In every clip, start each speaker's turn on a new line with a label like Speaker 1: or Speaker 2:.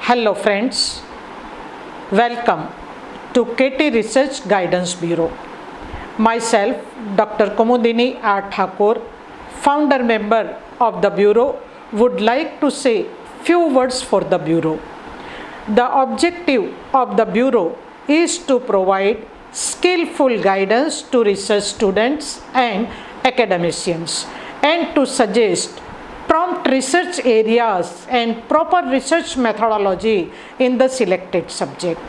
Speaker 1: Hello friends, welcome to KT Research Guidance Bureau. Myself, Dr. Kumudini R. Thakur, founder member of the Bureau, would like to say few words for the Bureau. The objective of the Bureau is to provide skillful guidance to research students and academicians and to suggest prompt research areas and proper research methodology in the selected subject.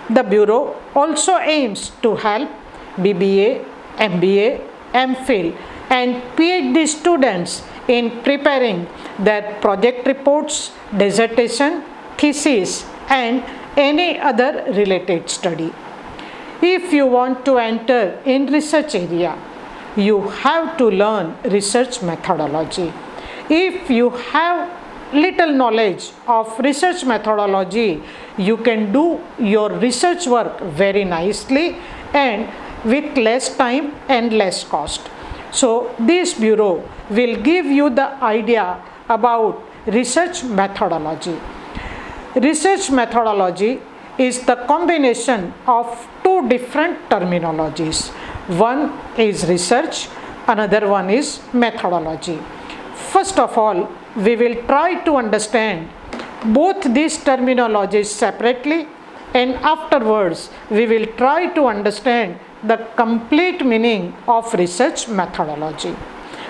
Speaker 1: The Bureau also aims to help BBA, MBA, MPhil and PhD students in preparing their project reports, dissertation, thesis and any other related study. If you want to enter in research area, you have to learn research methodology. If you have little knowledge of research methodology, you can do your research work very nicely and with less time and less cost. So this bureau will give you the idea about research methodology. Research methodology is the combination of two different terminologies. One is research, another one is methodology. First of all, we will try to understand both these terminologies separately, and afterwards we will try to understand the complete meaning of research methodology.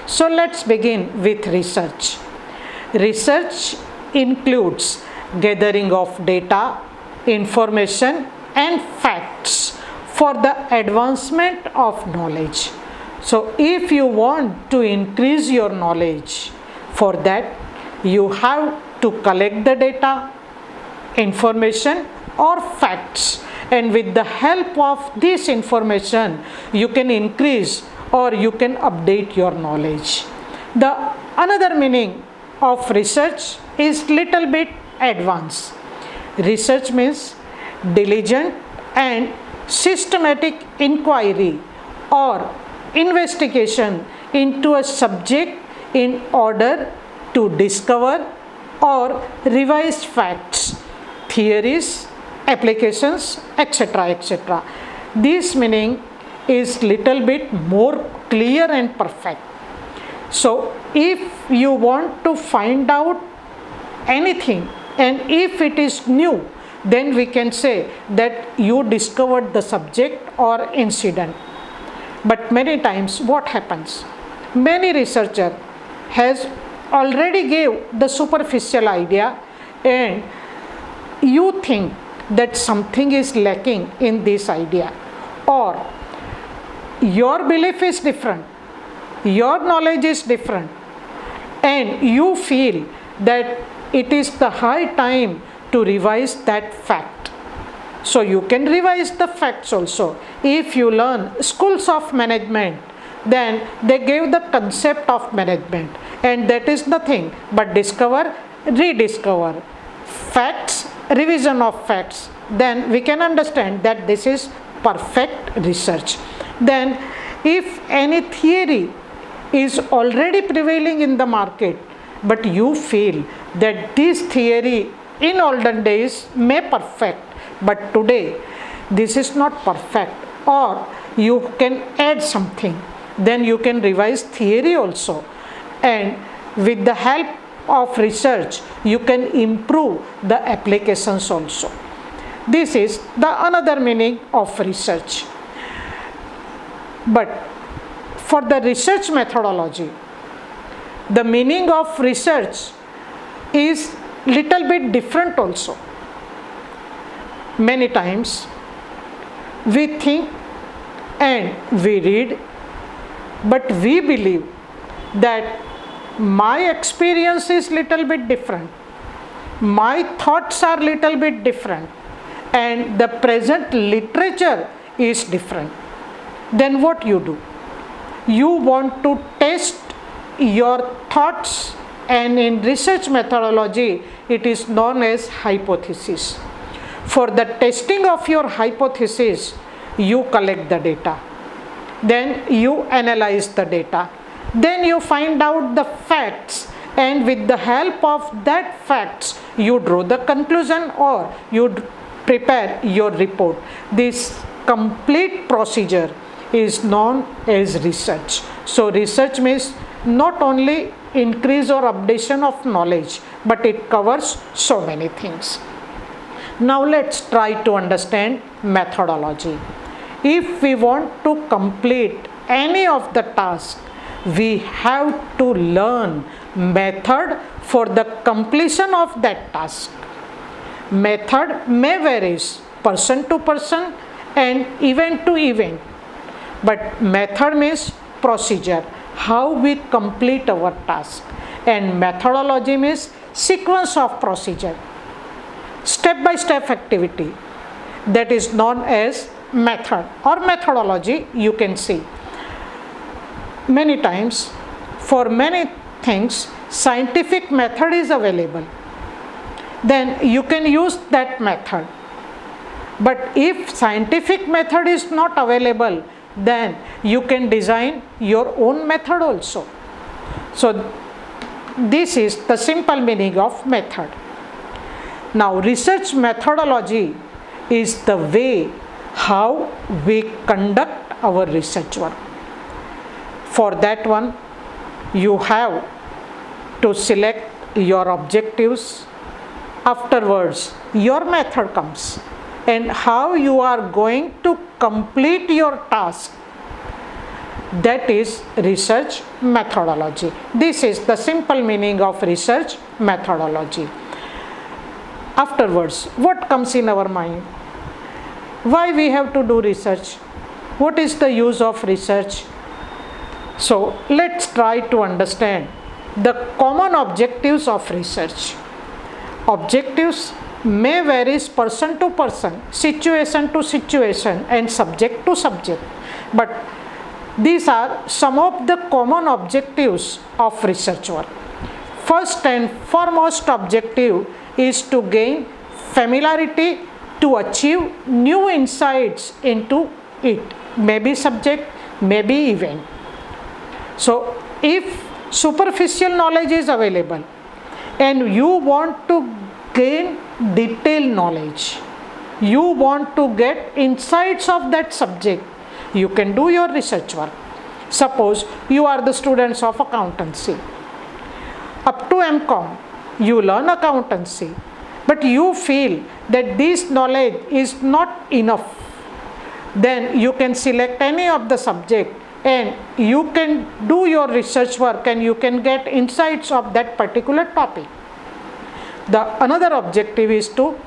Speaker 1: So let's begin with research. Research includes gathering of data, information and facts for the advancement of knowledge. So if you want to increase your knowledge, for that you have to collect the data, information or facts, and with the help of this information you can increase or you can update your knowledge. The another meaning of research is little bit advanced. Research means diligent and systematic inquiry or investigation into a subject in order to discover or revise facts, theories, applications, etc. etc. This meaning is little bit more clear and perfect. So if you want to find out anything and if it is new, then we can say that you discovered the subject or incident. But many times what happens? Many researcher has already gave the superficial idea and you think that something is lacking in this idea, or your belief is different, your knowledge is different, and you feel that it is the high time to revise that fact. So you can revise the facts also. If you learn schools of management, then they gave the concept of management and that is nothing but discover, rediscover, facts, revision of facts. Then we can understand that this is perfect research. Then if any theory is already prevailing in the market, but you feel that this theory in olden days may perfect, but today this is not perfect, or you can add something, then you can revise theory also, and with the help of research you can improve the applications also. This is the another meaning of research. But for the research methodology, the meaning of research is little bit different also. Many times we think and we read, but we believe that my experience is little bit different, my thoughts are little bit different, and the present literature is different. Then what you do? You want to test your thoughts, and in research methodology it is known as hypothesis. For the testing of your hypothesis, you collect the data, then you analyze the data, then you find out the facts, and with the help of that facts you draw the conclusion, or you prepare your report. This complete procedure is known as research. So research means not only increase or updation of knowledge, but it covers so many things. Now let's try to understand methodology. If we want to complete any of the tasks, we have to learn method for the completion of that task. Method may vary person to person and event to event, but method means procedure, how we complete our task, and methodology means sequence of procedure, step by step activity, that is known as method or methodology. You can see many times for many things scientific method is available, then you can use that method. But if scientific method is not available, then you can design your own method also. So this is the simple meaning of method. Now research methodology is the way how we conduct our research work. For that one, you have to select your objectives. Afterwards, your method comes, and how you are going to complete your task. That is research methodology. This is the simple meaning of research methodology. Afterwards, what comes in our mind? Why we have to do research? What is the use of research? So let's try to understand the common objectives of research. Objectives may vary person to person, situation to situation, and subject to subject, but these are some of the common objectives of research work. First and foremost objective is to gain familiarity, to achieve new insights into it, maybe subject, maybe event. So if superficial knowledge is available and you want to gain detailed knowledge, you want to get insights of that subject, you can do your research work. Suppose you are the students of accountancy. Up to MCom, you learn accountancy, but you feel that this knowledge is not enough. Then you can select any of the subject and you can do your research work and you can get insights of that particular topic. The another objective is to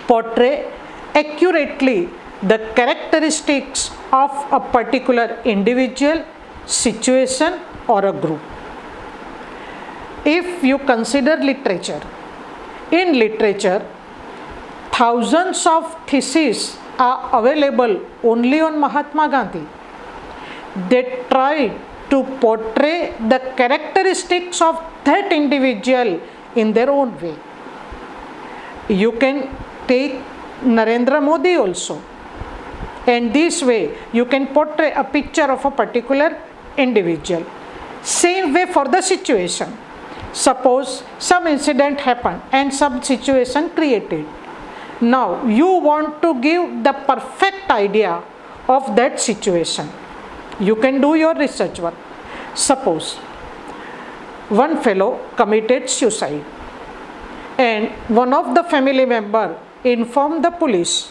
Speaker 1: portray accurately the characteristics of a particular individual, situation, or a group. If you consider literature, in literature, thousands of theses are available only on Mahatma Gandhi. They try to portray the characteristics of that individual in their own way. You can take Narendra Modi also, and this way you can portray a picture of a particular individual. Same way for the situation. Suppose some incident happened and some situation created. Now you want to give the perfect idea of that situation. You can do your research work. Suppose one fellow committed suicide and one of the family member informed the police.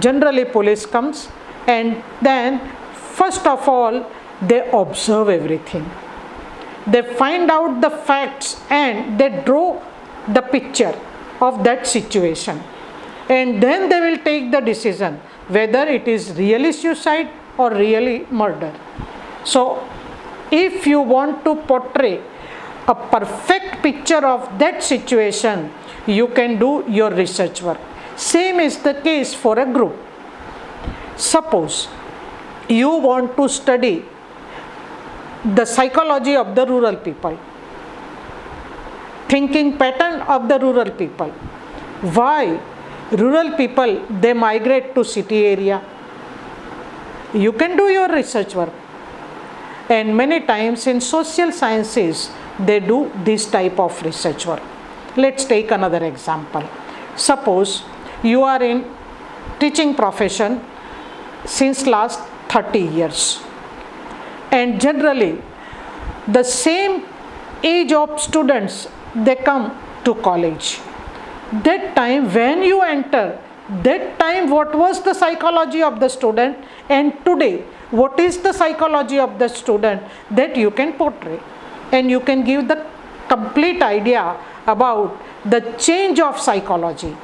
Speaker 1: Generally police comes and then first of all they observe everything. They find out the facts and they draw the picture of that situation, and then they will take the decision whether it is really suicide or really murder. So if you want to portray a perfect picture of that situation, you can do your research work. Same is the case for a group. Suppose you want to study the psychology of the rural people, thinking pattern of the rural people. Why rural people they migrate to city area? You can do your research work. And many times in social sciences they do this type of research work. Let's take another example. Suppose you are in teaching profession since last 30 years, and generally the same age of students, they come to college. That time when you enter, that time what was the psychology of the student, and today what is the psychology of the student, that you can portray, and you can give the complete idea about the change of psychology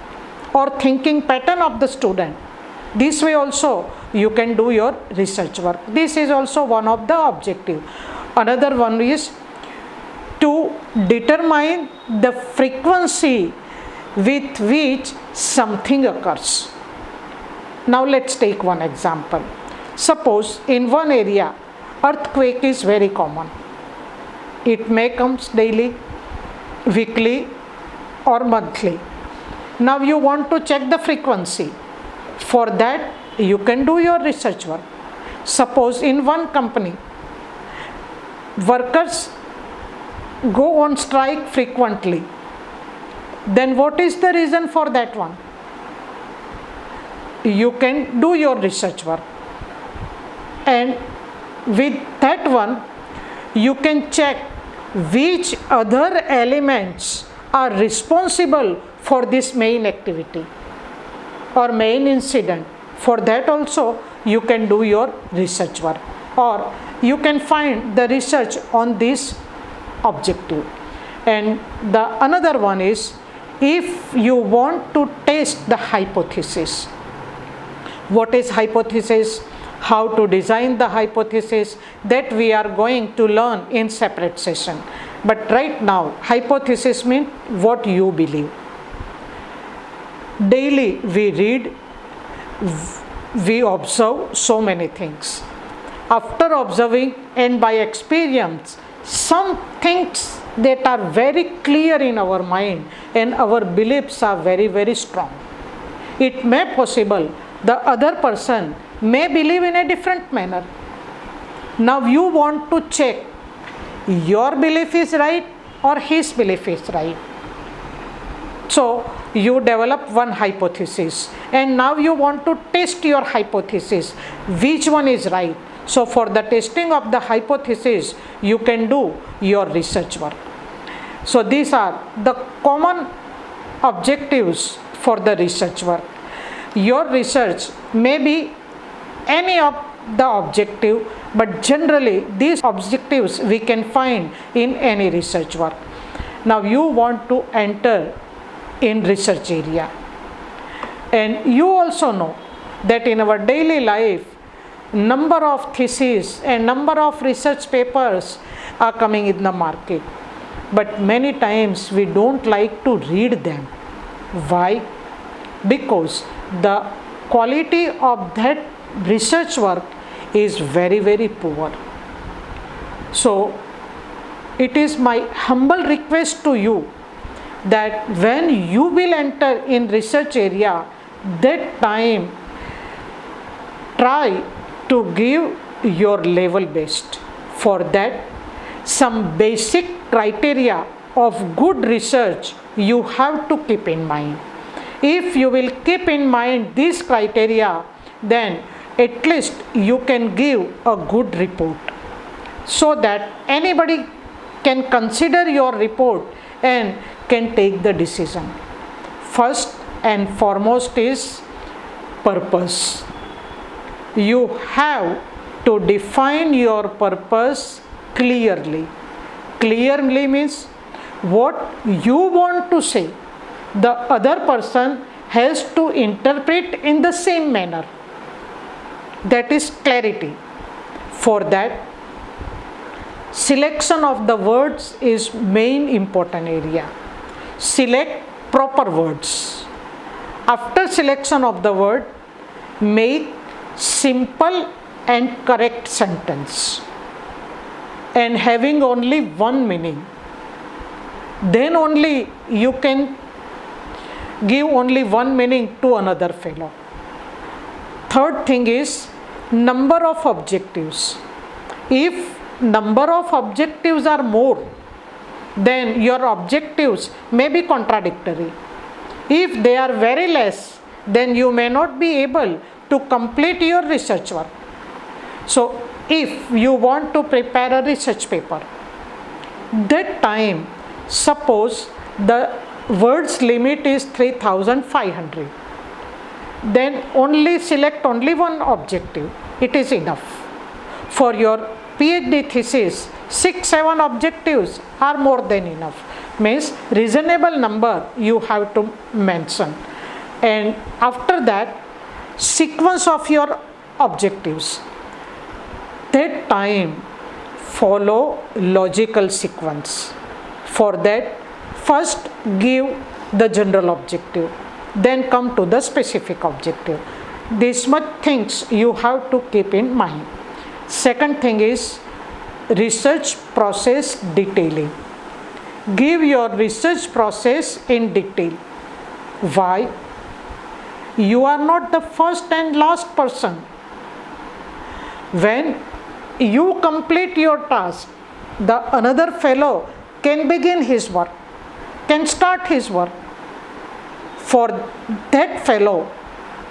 Speaker 1: or thinking pattern of the student. This way also you can do your research work. This is also one of the objective. Another one is to determine the frequency with which something occurs. Now let's take one example. Suppose in one area earthquake is very common. It may comes daily, weekly or monthly. Now you want to check the frequency. For that you can do your research work. Suppose in one company workers go on strike frequently, then what is the reason for that one? You can do your research work, and with that one you can check which other elements are responsible for this main activity or main incident. For that also you can do your research work, or you can find the research on this objective. And the another one is, if you want to test the hypothesis. What is hypothesis? How to design the hypothesis, that we are going to learn in separate session. But right now hypothesis means what you believe. Daily we read, we observe so many things. After observing and by experience, some things that are very clear in our mind and our beliefs are very, very strong. It may possible the other person may believe in a different manner. Now you want to check your belief is right or his belief is right. So you develop one hypothesis, and now you want to test your hypothesis, which one is right. So for the testing of the hypothesis you can do your research work. So these are the common objectives for the research work. Your research may be any of the objective, but generally these objectives we can find in any research work. Now you want to enter in research area, and you also know that in our daily life number of theses and number of research papers are coming in the market, but many times we don't like to read them. Why? Because the quality of that research work is very, very poor. So it is my humble request to you that when you will enter in research area, that time try to give your level best. For that, some basic criteria of good research you have to keep in mind. If you will keep in mind these criteria, then at least you can give a good report, so that anybody can consider your report and can take the decision. First and foremost is purpose. You have to define your purpose clearly. Clearly means what you want to say, the other person has to interpret in the same manner. That is clarity. For that, selection of the words is main important area. Select proper words. After selection of the word, make simple and correct sentence, and having only one meaning. Then only you can give only one meaning to another fellow. Third thing is number of objectives. If number of objectives are more, then your objectives may be contradictory. If they are very less, then you may not be able to complete your research work. So, if you want to prepare a research paper, that time, suppose the words limit is 3500, then only select only one objective. It is enough. For your PhD thesis, 6-7 objectives are more than enough. Means reasonable number you have to mention. And after that, sequence of your objectives. That time, follow logical sequence. For that, first give the general objective, then come to the specific objective. These much things you have to keep in mind. Second thing is research process detailing. Give your research process in detail. Why? You are not the first and last person. When you complete your task, the another fellow can begin his work, can start his work. For that fellow,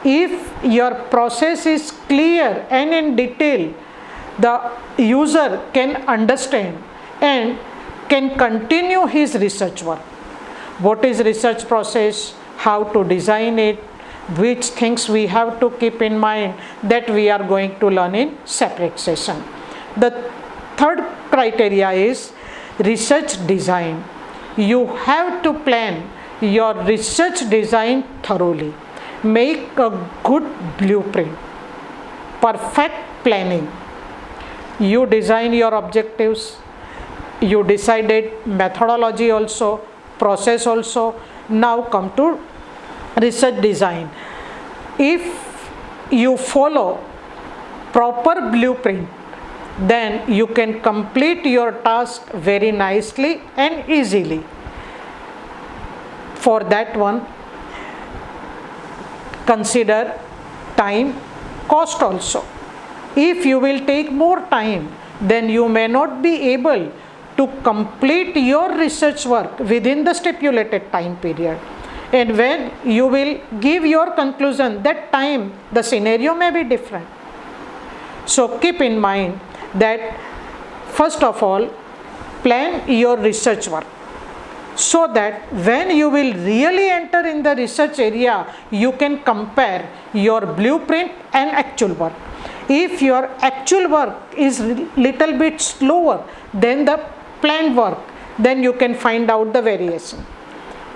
Speaker 1: if your process is clear and in detail, the user can understand and can continue his research work. What is research process? How to design it? Which things we have to keep in mind, that we are going to learn in separate session. The third criteria is research design. You have to plan your research design thoroughly. Make a good blueprint. Perfect planning. You design your objectives. You decided methodology also, process also. Now come to research design. If you follow proper blueprint, then you can complete your task very nicely and easily. For that one, consider time, cost also. If you will take more time, then you may not be able to complete your research work within the stipulated time period. And when you will give your conclusion, that time the scenario may be different. So keep in mind that first of all, plan your research work, so that when you will really enter in the research area, you can compare your blueprint and actual work. If your actual work is little bit slower than the planned work, then you can find out the variation,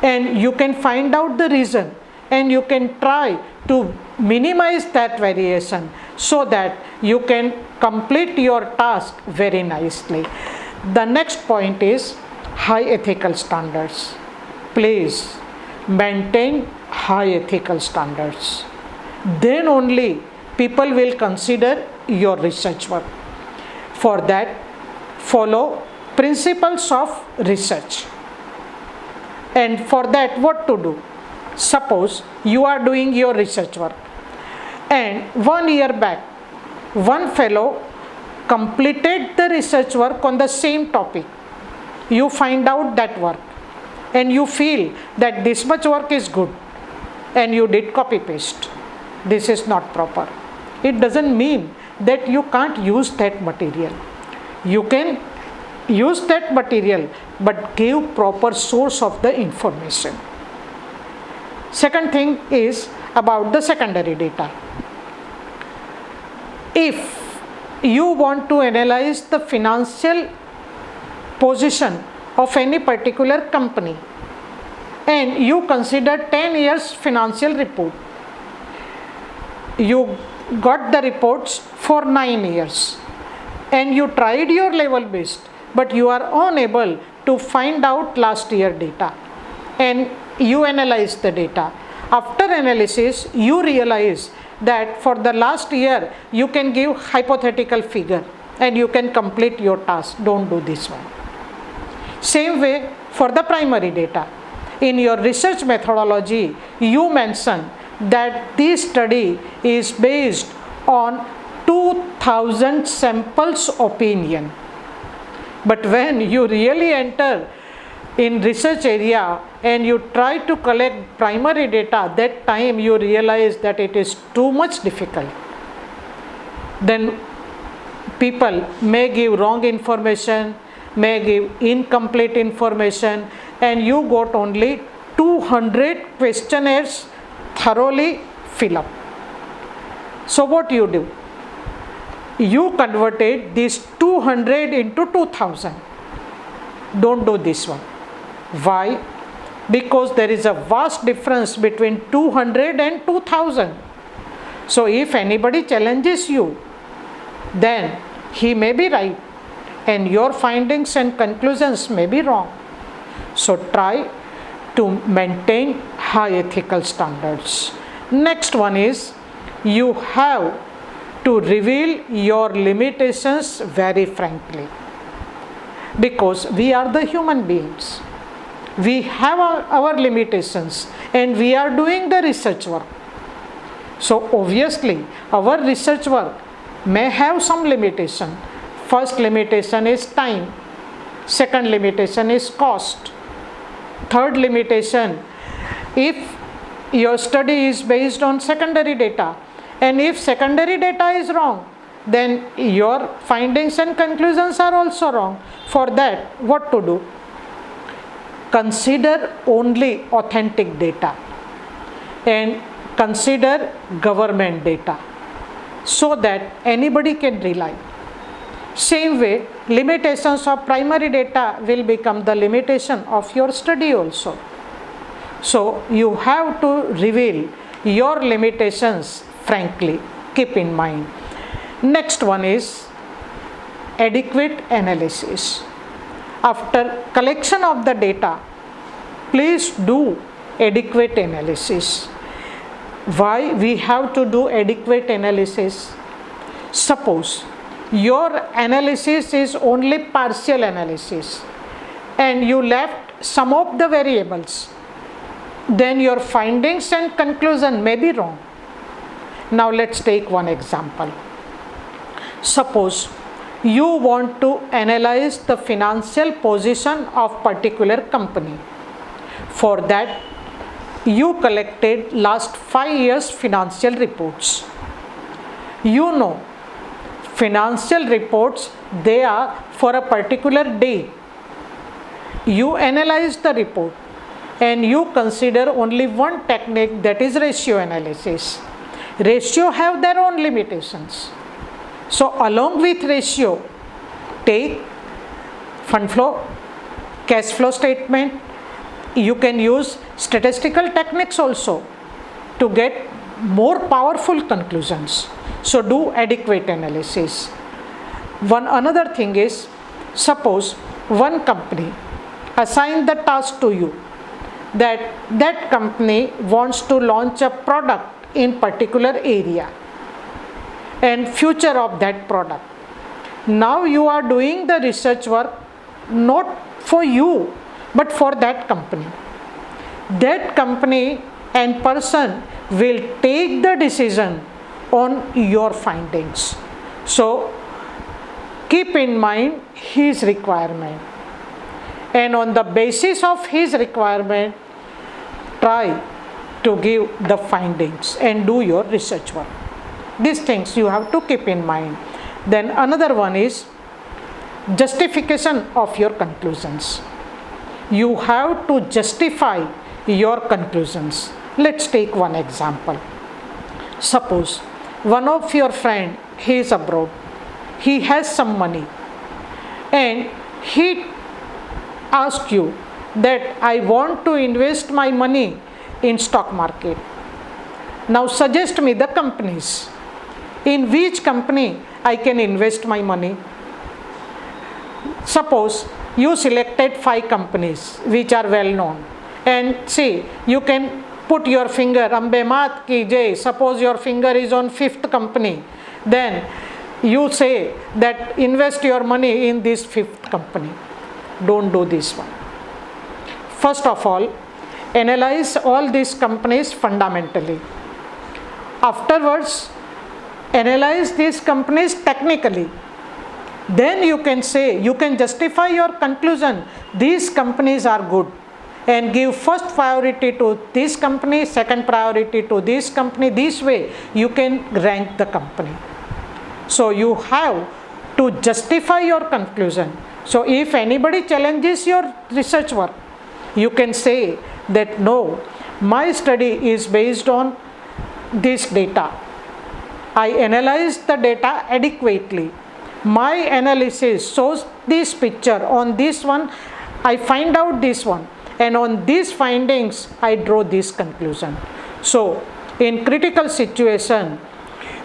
Speaker 1: and you can find out the reason, and you can try to minimize that variation so that you can complete your task very nicely. The next point is high ethical standards. Please maintain high ethical standards. Then only people will consider your research work. For that, follow principles of research. And for that, what to do? Suppose you are doing your research work, and 1 year back, one fellow completed the research work on the same topic. You find out that work, and you feel that this much work is good, and you did copy paste. This is not proper. It doesn't mean that you can't use that material. You can use that material, but give proper source of the information. Second thing is about the secondary data. If you want to analyze the financial position of any particular company, and you consider 10 years financial report, you got the reports for 9 years, and you tried your level best, but you are unable to find out last year data, and you analyze the data. After analysis, you realize that for the last year you can give hypothetical figure and you can complete your task. Don't do this one. Same way for the primary data. In your research methodology, you mention that this study is based on 2000 samples opinion. But when you really enter in research area and you try to collect primary data, that time you realize that it is too much difficult. Then people may give wrong information, may give incomplete information, and you got only 200 questionnaires thoroughly fill up. So what you do? You converted these 200 into 2000. Don't do this one. Why? Because there is a vast difference between 200 and 2000. So if anybody challenges you, then he may be right and your findings and conclusions may be wrong. So try to maintain high ethical standards. Next one is, you have to reveal your limitations very frankly, because we are the human beings. We have our limitations and we are doing the research work. So obviously our research work may have some limitation. First limitation is time. Second limitation is cost. Third limitation, if your study is based on secondary data, and if secondary data is wrong, then your findings and conclusions are also wrong. For that, what to do? Consider only authentic data and consider government data so that anybody can rely. Same way, limitations of primary data will become the limitation of your study also. So you have to reveal your limitations frankly. Keep in mind. Next one is adequate analysis. After collection of the data, please do adequate analysis. Why we have to do adequate analysis? Suppose your analysis is only partial analysis and you left some of the variables, then your findings and conclusion may be wrong. Now let's take one example. Suppose you want to analyze the financial position of particular company. For that, you collected last 5 years financial reports. You know, financial reports, they are for a particular day. You analyze the report and you consider only one technique, that is ratio analysis. Ratio have their own limitations. So along with ratio, take fund flow, cash flow statement. You can use statistical techniques also to get more powerful conclusions. So do adequate analysis. One another thing is, suppose one company assign the task to you that company wants to launch a product in particular area and future of that product. Now you are doing the research work not for you but for that company. That company and person will take the decision on your findings. So keep in mind his requirement, and on the basis of his requirement, try to give the findings and do your research work. These things you have to keep in mind. Then another one is justification of your conclusions. You have to justify your conclusions. Let's take one example. Suppose one of your friend, he is abroad, he has some money and he asks you that I want to invest my money in stock market. Now suggest me the companies. In which company I can invest my money? Suppose you selected 5 companies which are well known, and see, you can put your finger, Ambe Mat Ki Jai. Suppose your finger is on 5th company, then you say that invest your money in this 5th company. Don't do this one. First of all, analyze all these companies fundamentally. Afterwards, analyze these companies technically. then you can say, you can justify your conclusion, these companies are good, and give first priority to this company, second priority to this company. This way you can rank the company. So you have to justify your conclusion. So if anybody challenges your research work, you can say that no, my study is based on this data. I analyzed the data adequately. My analysis shows this picture. On this one, I find out this one. And on these findings, I draw this conclusion. So in critical situation,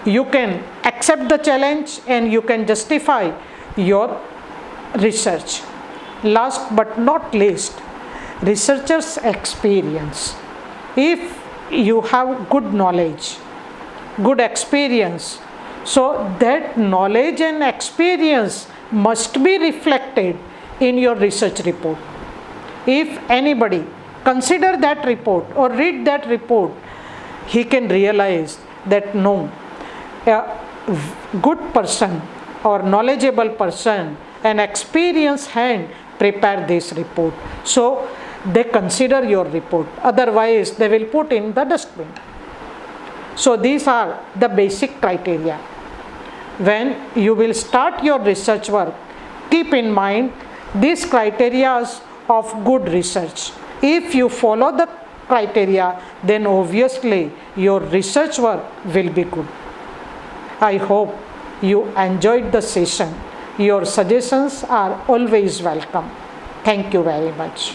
Speaker 1: you can accept the challenge and you can justify your research. Last but not least, researcher's experience. If you have good knowledge, good experience, so that knowledge and experience must be reflected in your research report. If anybody consider that report or read that report, he can realize that no, a good person or knowledgeable person, an experienced hand prepare this report. So they consider your report, otherwise they will put in the dustbin. So these are the basic criteria. When you will start your research work, keep in mind these criteria of good research. If you follow the criteria, then obviously your research work will be good. I hope you enjoyed the session. Your suggestions are always welcome. Thank you very much.